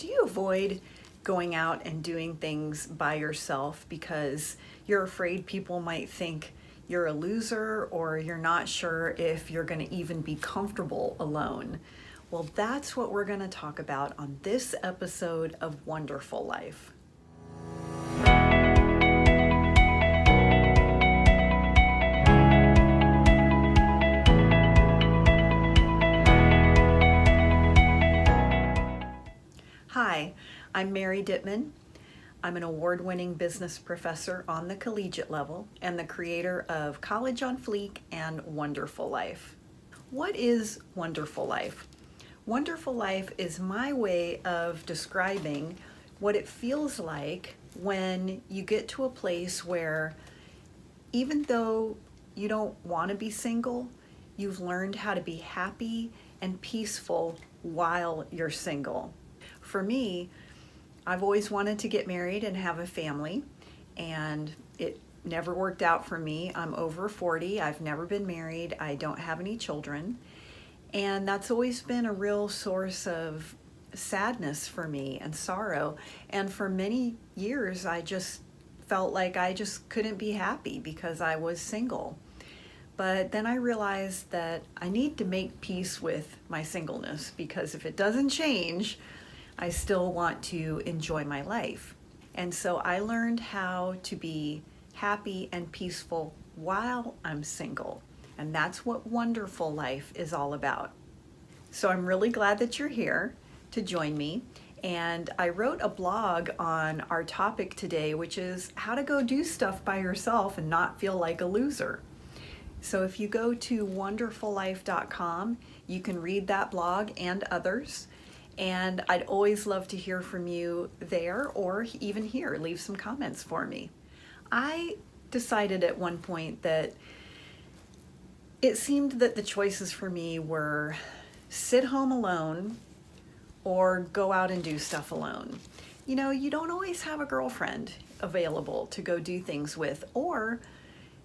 Do you avoid going out and doing things by yourself because you're afraid people might think you're a loser or you're not sure if you're going to even be comfortable alone? Well, that's what we're going to talk about on this episode of One-Derful Life. Hi, I'm Mary Dittman. I'm an award-winning business professor on the collegiate level and the creator of College on Fleek and One-Derful Life. What is One-Derful Life? One-Derful Life is my way of describing what it feels like when you get to a place where even though you don't want to be single, you've learned how to be happy and peaceful while you're single. For me, I've always wanted to get married and have a family, and it never worked out for me. I'm over 40. I've never been married. I don't have any children. And that's always been a real source of sadness for me and sorrow. And for many years, I just felt like I just couldn't be happy because I was single. But then I realized that I need to make peace with my singleness, because if it doesn't change, I still want to enjoy my life. And so I learned how to be happy and peaceful while I'm single. And that's what One-Derful Life is all about. So I'm really glad that you're here to join me. And I wrote a blog on our topic today, which is how to go do stuff by yourself and not feel like a loser. So if you go to one-derfullife.com, you can read that blog and others. And I'd always love to hear from you there, or even here. Leave some comments for me. I decided at one point that it seemed that the choices for me were sit home alone or go out and do stuff alone. You know, you don't always have a girlfriend available to go do things with, or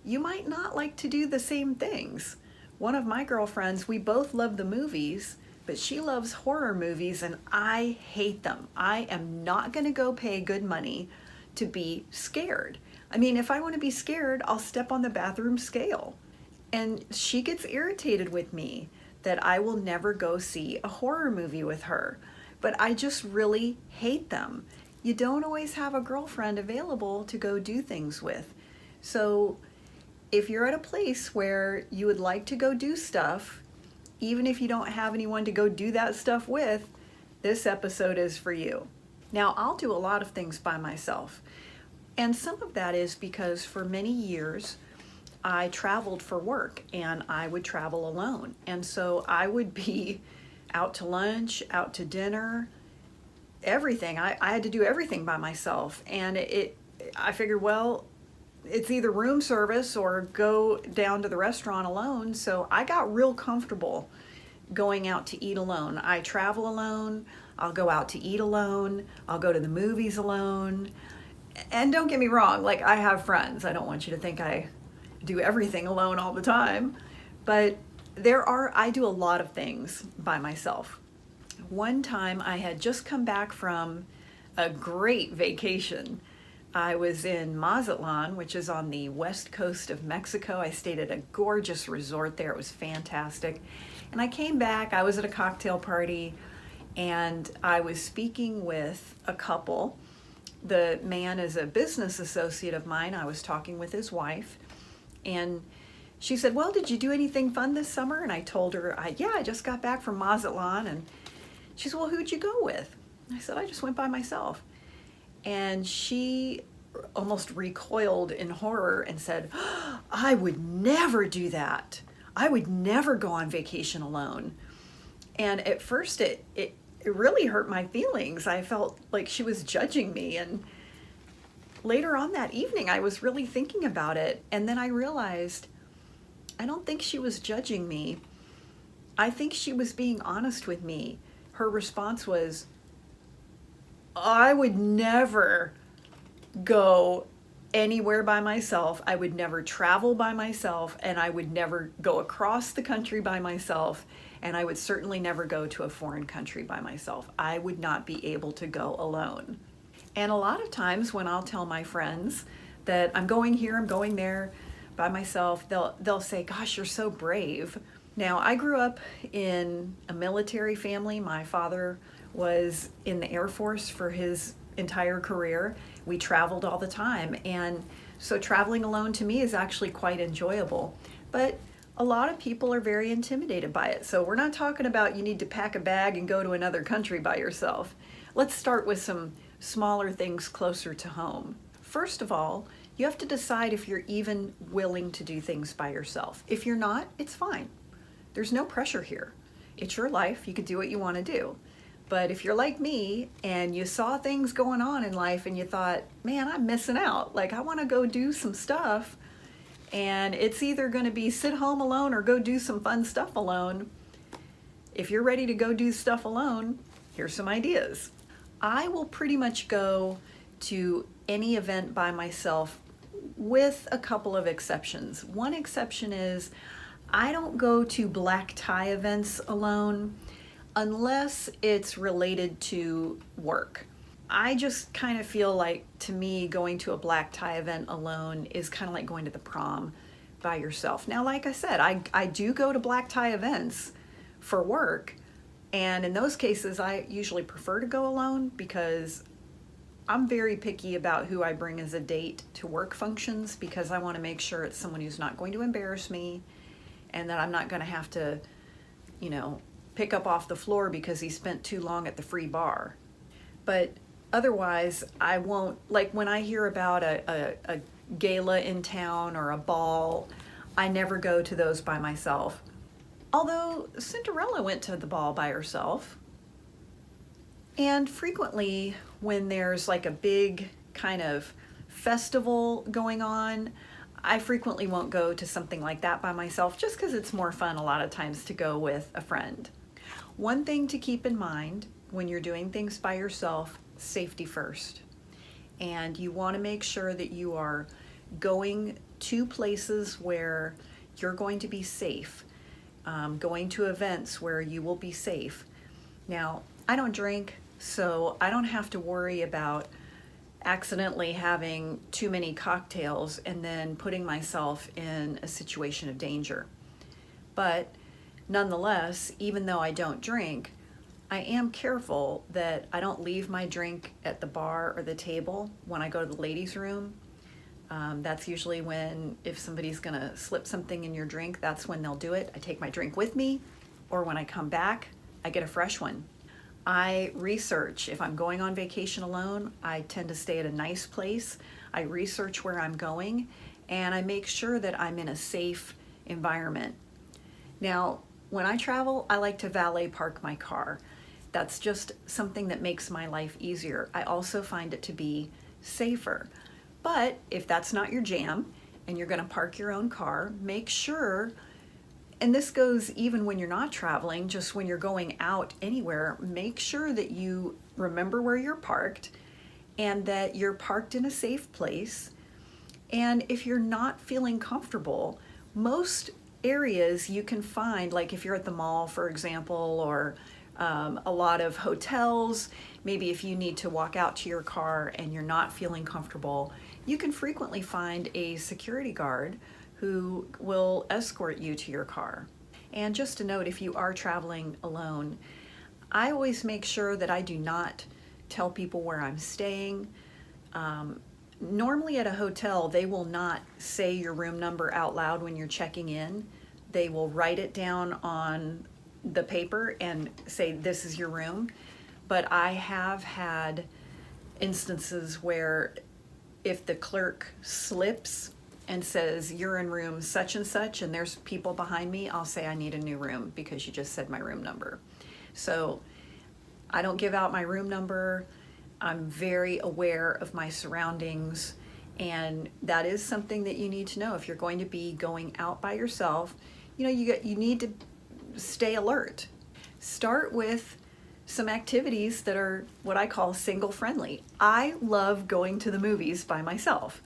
you might not like to do the same things. One of my girlfriends, we both love the movies, but she loves horror movies and I hate them. I am not gonna go pay good money to be scared. I mean, if I wanna be scared, I'll step on the bathroom scale. And she gets irritated with me that I will never go see a horror movie with her. But I just really hate them. You don't always have a girlfriend available to go do things with. So if you're at a place where you would like to go do stuff, even if you don't have anyone to go do that stuff with, this episode is for you. Now, I'll do a lot of things by myself. And some of that is because for many years, I traveled for work and I would travel alone. And so I would be out to lunch, out to dinner, everything. I had to do everything by myself. And I figured, well, it's either room service or go down to the restaurant alone. So I got real comfortable going out to eat alone. I travel alone. I'll go out to eat alone. I'll go to the movies alone. And don't get me wrong, like, I have friends. I don't want you to think I do everything alone all the time. But I do a lot of things by myself. One time I had just come back from a great vacation. I was in Mazatlan, which is on the west coast of Mexico. I stayed at a gorgeous resort there. It was fantastic. And I came back, I was at a cocktail party, and I was speaking with a couple. The man is a business associate of mine. I was talking with his wife, and she said, well, did you do anything fun this summer? And I told her, yeah, I just got back from Mazatlan. And she said, well, who'd you go with? I said, I just went by myself. And she almost recoiled in horror and said, I would never do that. I would never go on vacation alone. And at first it really hurt my feelings. I felt like she was judging me. And later on that evening, I was really thinking about it. And then I realized, I don't think she was judging me. I think she was being honest with me. Her response was, I would never go anywhere by myself. I would never travel by myself, and I would never go across the country by myself, and I would certainly never go to a foreign country by myself. I would not be able to go alone. And a lot of times when I'll tell my friends that I'm going here, I'm going there by myself, they'll say, "Gosh, you're so brave." Now, I grew up in a military family. My father was in the Air Force for his entire career. We traveled all the time, and so traveling alone to me is actually quite enjoyable. But a lot of people are very intimidated by it. So we're not talking about you need to pack a bag and go to another country by yourself. Let's start with some smaller things closer to home. First of all, you have to decide if you're even willing to do things by yourself. If you're not, it's fine. There's no pressure here. It's your life. You can do what you want to do. But if you're like me and you saw things going on in life and you thought, man, I'm missing out. Like, I want to go do some stuff, and it's either going to be sit home alone or go do some fun stuff alone. If you're ready to go do stuff alone, here's some ideas. I will pretty much go to any event by myself with a couple of exceptions. One exception is I don't go to black tie events alone unless it's related to work. I just kind of feel like, to me, going to a black tie event alone is kind of like going to the prom by yourself. Now, like I said, I do go to black tie events for work, and in those cases, I usually prefer to go alone because I'm very picky about who I bring as a date to work functions, because I want to make sure it's someone who's not going to embarrass me and that I'm not going to have to, pick up off the floor because he spent too long at the free bar. But otherwise, I won't, like when I hear about a gala in town or a ball, I never go to those by myself. Although Cinderella went to the ball by herself. And frequently when there's like a big kind of festival going on, I frequently won't go to something like that by myself, just because it's more fun a lot of times to go with a friend. One thing to keep in mind when you're doing things by yourself: safety first. And you want to make sure that you are going to places where you're going to be safe, going to events where you will be safe. Now, I don't drink, so I don't have to worry about accidentally having too many cocktails and then putting myself in a situation of danger. But nonetheless, even though I don't drink, I am careful that I don't leave my drink at the bar or the table when I go to the ladies' room. That's usually when, if somebody's gonna slip something in your drink, that's when they'll do it. I take my drink with me, or when I come back, I get a fresh one. I research. If I'm going on vacation alone, I tend to stay at a nice place. I research where I'm going, and I make sure that I'm in a safe environment. Now, when I travel, I like to valet park my car. That's just something that makes my life easier. I also find it to be safer. But if that's not your jam and you're going to park your own car, make sure, and this goes even when you're not traveling, just when you're going out anywhere, make sure that you remember where you're parked and that you're parked in a safe place. And if you're not feeling comfortable, most areas you can find, like if you're at the mall, for example, or a lot of hotels, maybe if you need to walk out to your car and you're not feeling comfortable, you can frequently find a security guard who will escort you to your car. And just a note, if you are traveling alone, I always make sure that I do not tell people where I'm staying. Normally at a hotel, they will not say your room number out loud when you're checking in. They will write it down on the paper and say, this is your room. But I have had instances where if the clerk slips and says, you're in room such and such, and there's people behind me, I'll say I need a new room because you just said my room number. So I don't give out my room number. I'm very aware of my surroundings, and that is something that you need to know. If you're going to be going out by yourself, you need to stay alert. Start with some activities that are what I call single friendly. I love going to the movies by myself.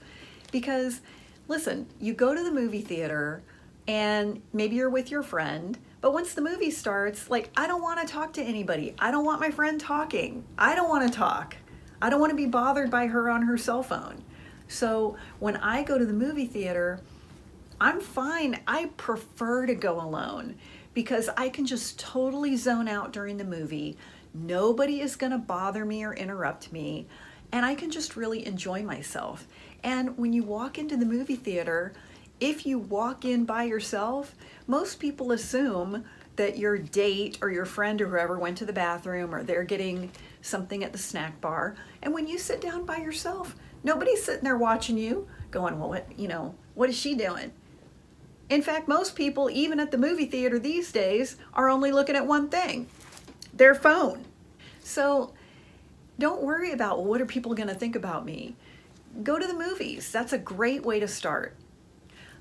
Because, listen, you go to the movie theater and maybe you're with your friend, but once the movie starts, like, I don't want to talk to anybody. I don't want my friend talking. I don't want to talk. I don't want to be bothered by her on her cell phone. So when I go to the movie theater, I'm fine. I prefer to go alone because I can just totally zone out during the movie. Nobody is going to bother me or interrupt me, and I can just really enjoy myself. And when you walk into the movie theater, if you walk in by yourself, most people assume that your date or your friend or whoever went to the bathroom or they're getting something at the snack bar. And when you sit down by yourself, nobody's sitting there watching you going, well, what is she doing? In fact, most people, even at the movie theater these days, are only looking at one thing, their phone. So don't worry about, well, what are people going to think about me? Go to the movies. That's a great way to start.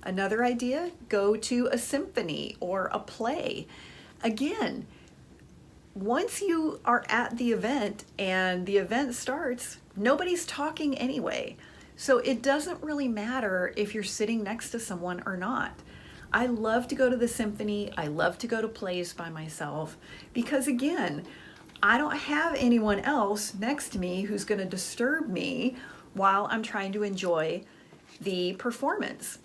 Another idea, go to a symphony or a play. Again, once you are at the event and the event starts, nobody's talking anyway. So it doesn't really matter if you're sitting next to someone or not. I love to go to the symphony. I love to go to plays by myself because, again, I don't have anyone else next to me who's going to disturb me while I'm trying to enjoy the performance.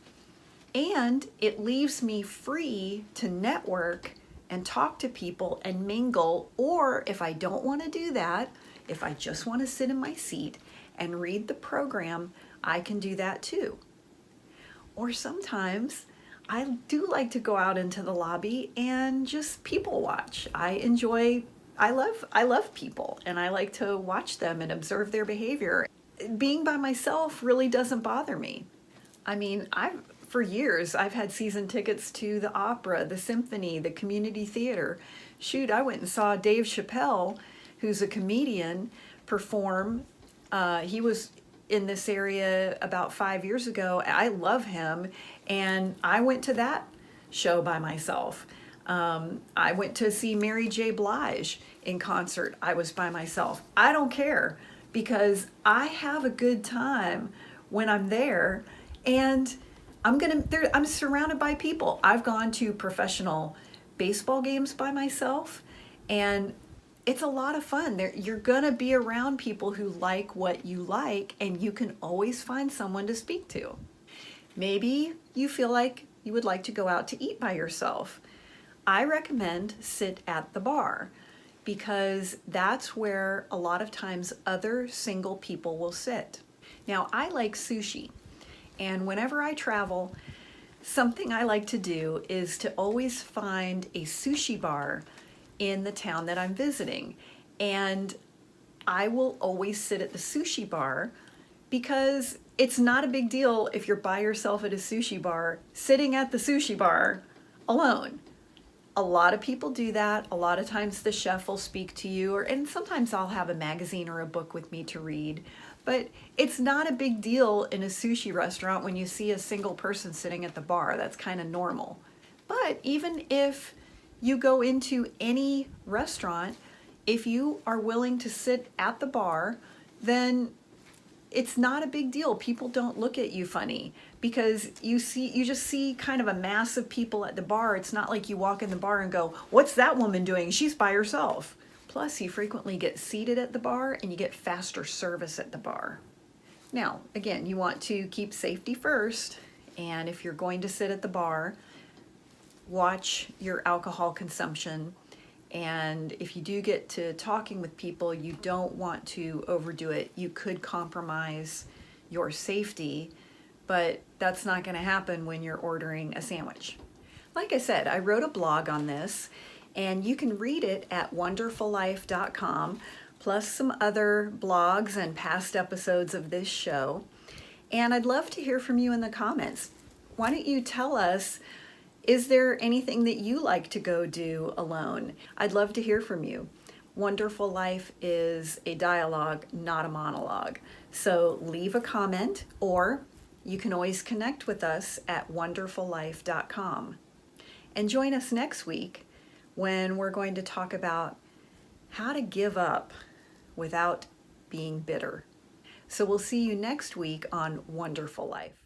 And it leaves me free to network and talk to people and mingle. Or if I don't want to do that, if I just want to sit in my seat and read the program, I can do that too. Or sometimes I do like to go out into the lobby and just people watch. I love people and I like to watch them and observe their behavior. Being by myself really doesn't bother me. I mean, for years, I've had season tickets to the opera, the symphony, the community theater. Shoot, I went and saw Dave Chappelle, who's a comedian, perform. He was in this area about 5 years ago. I love him, and I went to that show by myself. I went to see Mary J. Blige in concert. I was by myself. I don't care because I have a good time when I'm there, and I'm surrounded by people. I've gone to professional baseball games by myself, and it's a lot of fun. You're gonna be around people who like what you like, and you can always find someone to speak to. Maybe you feel like you would like to go out to eat by yourself. I recommend sit at the bar because that's where a lot of times other single people will sit. Now, I like sushi. And whenever I travel, something I like to do is to always find a sushi bar in the town that I'm visiting. And I will always sit at the sushi bar because it's not a big deal if you're by yourself at a sushi bar, sitting at the sushi bar alone. A lot of people do that. A lot of times the chef will speak to you, and sometimes I'll have a magazine or a book with me to read. But it's not a big deal in a sushi restaurant when you see a single person sitting at the bar. That's kind of normal. But even if you go into any restaurant, if you are willing to sit at the bar, then it's not a big deal. People don't look at you funny because you just see kind of a mass of people at the bar. It's not like you walk in the bar and go, "What's that woman doing? She's by herself." Plus, you frequently get seated at the bar and you get faster service at the bar. Now, again, you want to keep safety first, and if you're going to sit at the bar, watch your alcohol consumption. And if you do get to talking with people, you don't want to overdo it. You could compromise your safety, but that's not going to happen when you're ordering a sandwich. Like I said, I wrote a blog on this, and you can read it at wonderfullife.com, plus some other blogs and past episodes of this show. And I'd love to hear from you in the comments. Why don't you tell us, is there anything that you like to go do alone? I'd love to hear from you. Wonderful Life is a dialogue, not a monologue. So leave a comment, or you can always connect with us at wonderfullife.com. And join us next week when we're going to talk about how to give up without being bitter. So we'll see you next week on One-Derful Life.